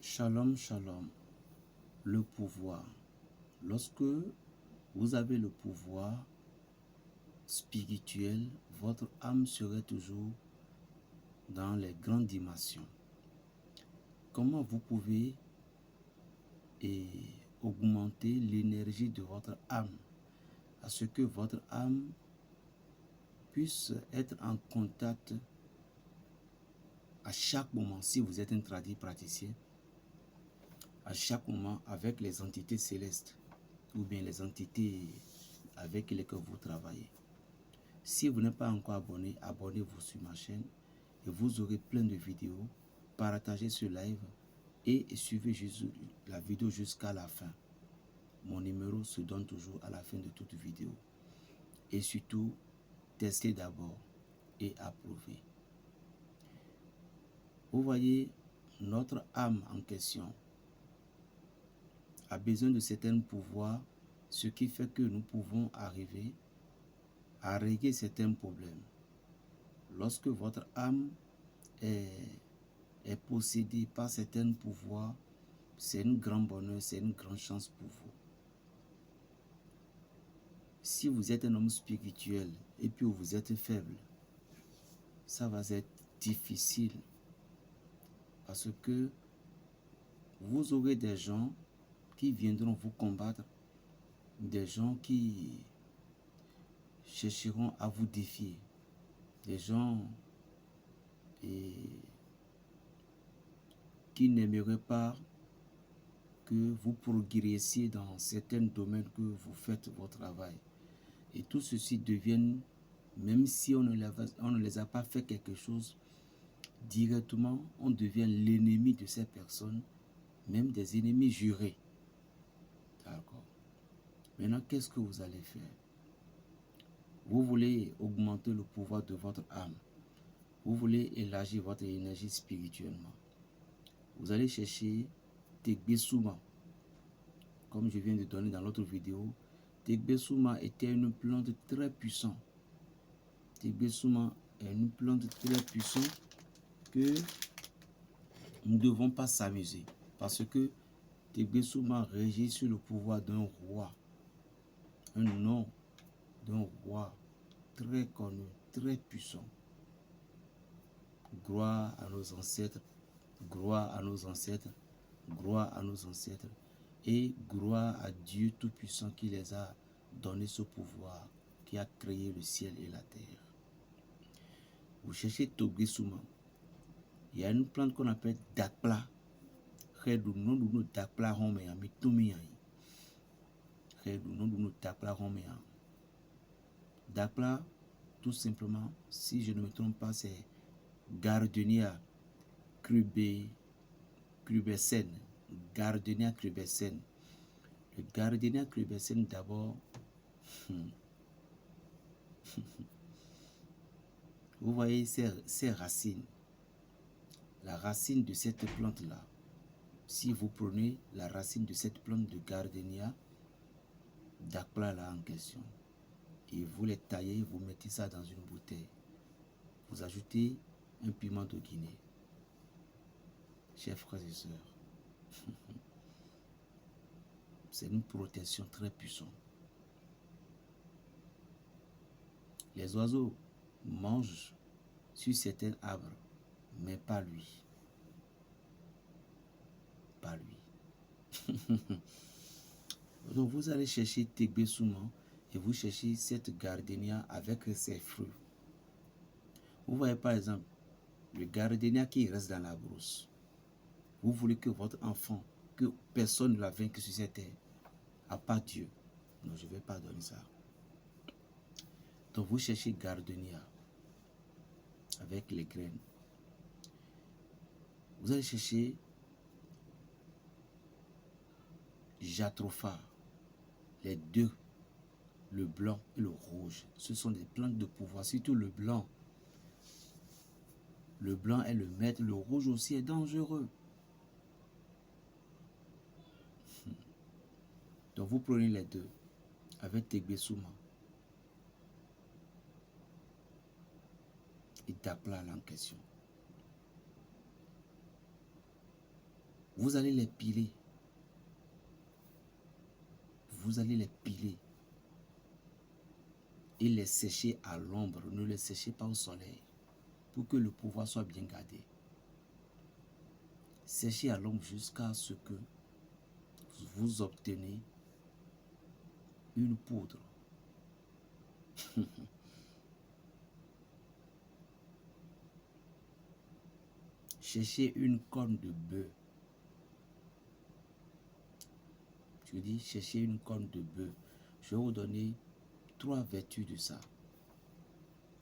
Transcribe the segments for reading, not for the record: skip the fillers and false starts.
Shalom, shalom. Le pouvoir. Lorsque vous avez le pouvoir spirituel, votre âme serait toujours dans les grandes dimensions. Comment vous pouvez augmenter l'énergie de votre âme à ce que votre âme puisse être en contact à chaque moment, si vous êtes un tradit praticien, à chaque moment avec les entités célestes ou bien les entités avec lesquelles vous travaillez. Si vous n'êtes pas encore abonné, abonnez-vous sur ma chaîne et vous aurez plein de vidéos. Partagez ce live et suivez la vidéo jusqu'à la fin. Mon numéro se donne toujours à la fin de toute vidéo. Et surtout, testez d'abord et approuvez. Vous voyez, notre âme en question a besoin de certains pouvoirs, ce qui fait que nous pouvons arriver à régler certains problèmes. Lorsque votre âme est possédée par certains pouvoirs, c'est un grand bonheur, c'est une grande chance pour vous. Si vous êtes un homme spirituel et puis vous êtes faible, ça va être difficile parce que vous aurez des gens qui viendront vous combattre, des gens qui chercheront à vous défier, des gens qui n'aimeraient pas que vous progressiez dans certains domaines que vous faites votre travail. Et tout ceci devient, même si on ne les a pas fait quelque chose, directement, on devient l'ennemi de ces personnes, même des ennemis jurés. D'accord. Maintenant, qu'est-ce que vous allez faire? Vous voulez augmenter le pouvoir de votre âme. Vous voulez élargir votre énergie spirituellement. Vous allez chercher Tegbe Souma. Comme je viens de donner dans l'autre vidéo, Tegbe Souma était une plante très puissante. Tegbe Souma est une plante très puissante que nous ne devons pas s'amuser. Parce que Tegbe Souma régit sur le pouvoir d'un roi. Un nom d'un roi très connu, très puissant. Gloire à nos ancêtres, gloire à nos ancêtres, gloire à nos ancêtres et gloire à Dieu Tout-Puissant qui les a donné ce pouvoir, qui a créé le ciel et la terre. Vous cherchez Tegbe Souma. Il y a une plante qu'on appelle Dakpla. Dakpla Dakpla, tout simplement, si je ne me trompe pas, c'est Gardenia crubescens. Gardenia crubescens. Le Gardenia crubescens d'abord, vous voyez ces racines. La racine de cette plante-là, si vous prenez la racine de cette plante de Gardenia, Dakpla là en question, et vous les taillez, vous mettez ça dans une bouteille. Vous ajoutez un piment de Guinée. Chers frères et sœurs, c'est une protection très puissante. Les oiseaux mangent sur certains arbres, mais pas lui. Pas lui. Donc vous allez chercher Tegbe Souma et vous cherchez cette gardenia avec ses fruits. Vous voyez par exemple le gardenia qui reste dans la brousse. Vous voulez que votre enfant, que personne ne l'a vaincu sur cette terre, à part Dieu. Non, je ne vais pas donner ça. Donc vous cherchez gardenia avec les graines. Vous allez chercher Jatropha, les deux, le blanc et le rouge. Ce sont des plantes de pouvoir, surtout le blanc. Le blanc est le maître, le rouge aussi est dangereux. Donc vous prenez les deux avec Tegbe Souma et Dakpla en question. Vous allez les piler. Vous allez les piler et les sécher à l'ombre. Ne les séchez pas au soleil pour que le pouvoir soit bien gardé. Séchez à l'ombre jusqu'à ce que vous obtenez une poudre. Cherchez une corne de bœuf. Je dis, cherchez une corne de bœuf. Je vais vous donner 3 vertus de ça.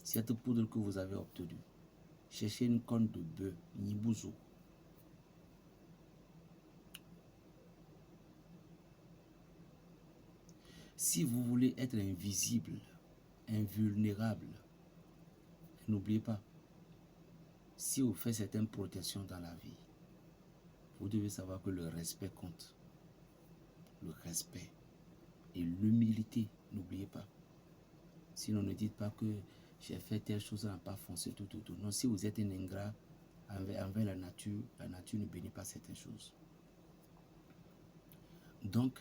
Cette poudre que vous avez obtenue. Cherchez une corne de bœuf, Nibuzo. Si vous voulez être invisible, invulnérable, n'oubliez pas, si vous faites certaines protections dans la vie, vous devez savoir que le respect compte. Le respect et l'humilité, n'oubliez pas. Sinon, ne dites pas que j'ai fait telle chose, ça n'a pas foncé, tout. Non, si vous êtes un ingrat envers la nature ne bénit pas certaines choses. Donc,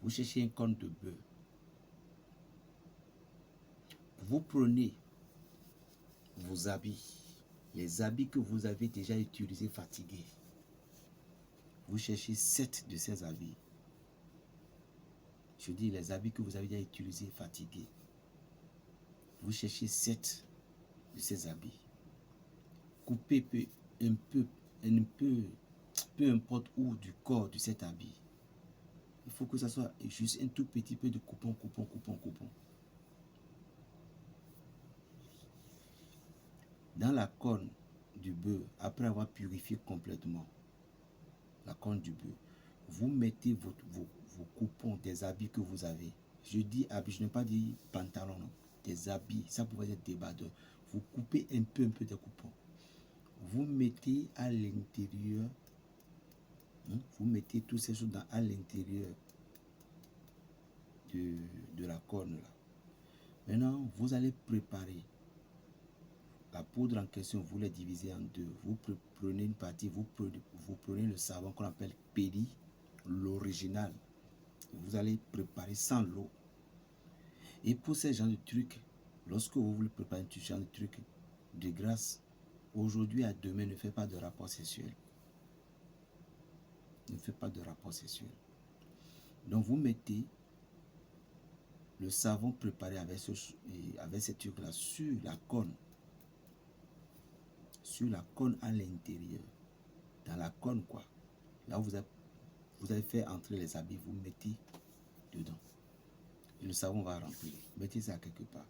vous cherchez une corne de bœuf. Vous prenez vos habits, les habits que vous avez déjà utilisés fatigués. Vous cherchez 7 de ces habits. Je dis les habits que vous avez déjà utilisés fatigués. Vous cherchez 7 de ces habits. Coupez peu importe où du corps de cet habit. Il faut que ça soit juste un tout petit peu de coupon. Dans la corne du bœuf, après avoir purifié complètement la corne du bœuf, vous mettez vos coupons des habits que vous avez. Je dis habits, je n'ai pas dit pantalon, non. Des habits, ça pourrait être débardeur. Vous coupez un peu des coupons. Vous mettez à l'intérieur, vous mettez toutes ces choses à l'intérieur de la corne là. Maintenant, vous allez préparer la poudre en question, vous les divisez en deux. Vous prenez une partie, vous prenez le savon qu'on appelle Pédi, l'original. Vous allez préparer sans l'eau. Et pour ces genres de trucs, lorsque vous voulez préparer ce genre de trucs, de grâce, aujourd'hui à demain, ne faites pas de rapport sexuel. Ne faites pas de rapport sexuel. Donc vous mettez le savon préparé avec ces trucs-là sur la corne. Sur la corne à l'intérieur. Dans la corne, quoi. Là où vous avez fait entrer les habits, vous mettez dedans. Et le savon va remplir. Mettez ça quelque part.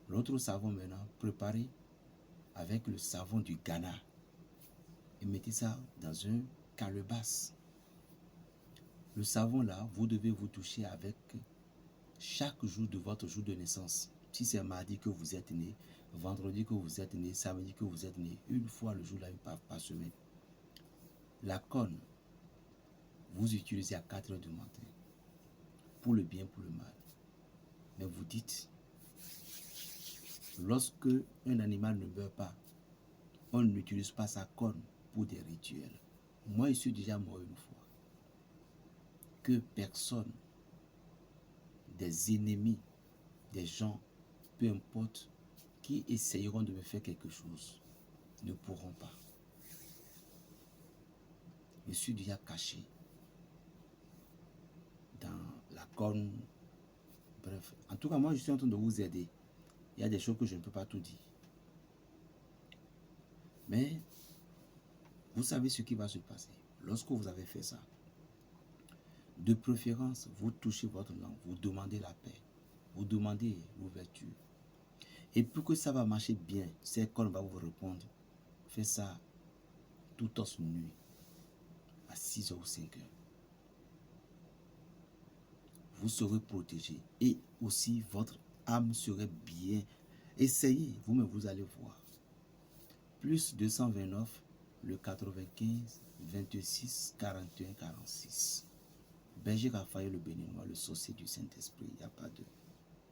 L'autre savon maintenant, préparé avec le savon du Ghana. Et mettez ça dans un calebasse. Le savon là, vous devez vous toucher avec chaque jour de votre jour de naissance. Si c'est mardi que vous êtes né, vendredi que vous êtes né, samedi que vous êtes né, une fois le jour là, par semaine. La corne, vous utilisez à 4 heures du matin. Pour le bien, pour le mal. Mais vous dites, lorsque un animal ne meurt pas, on n'utilise pas sa corne pour des rituels. Moi, je suis déjà mort une fois. Que personne, des ennemis, des gens, peu importe, qui essayeront de me faire quelque chose, ne pourront pas. Je suis déjà caché dans la corne. Bref, en tout cas, moi, je suis en train de vous aider. Il y a des choses que je ne peux pas tout dire. Mais, vous savez ce qui va se passer. Lorsque vous avez fait ça, de préférence, vous touchez votre langue, vous demandez la paix, vous demandez l'ouverture. Et pour que ça va marcher bien, cette corne va vous répondre. Faites ça tout os nuit, à 6h ou 5h. Vous serez protégé et aussi votre âme serait bien. Essayez, vous-même vous allez voir. Plus 229, le 95, 26, 41, 46. Berger Raphaël le Béninois, le sorcier du Saint-Esprit. Il n'y a pas de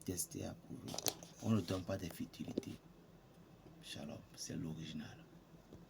test et approuvé. On ne donne pas des futilités. Shalom, c'est l'original.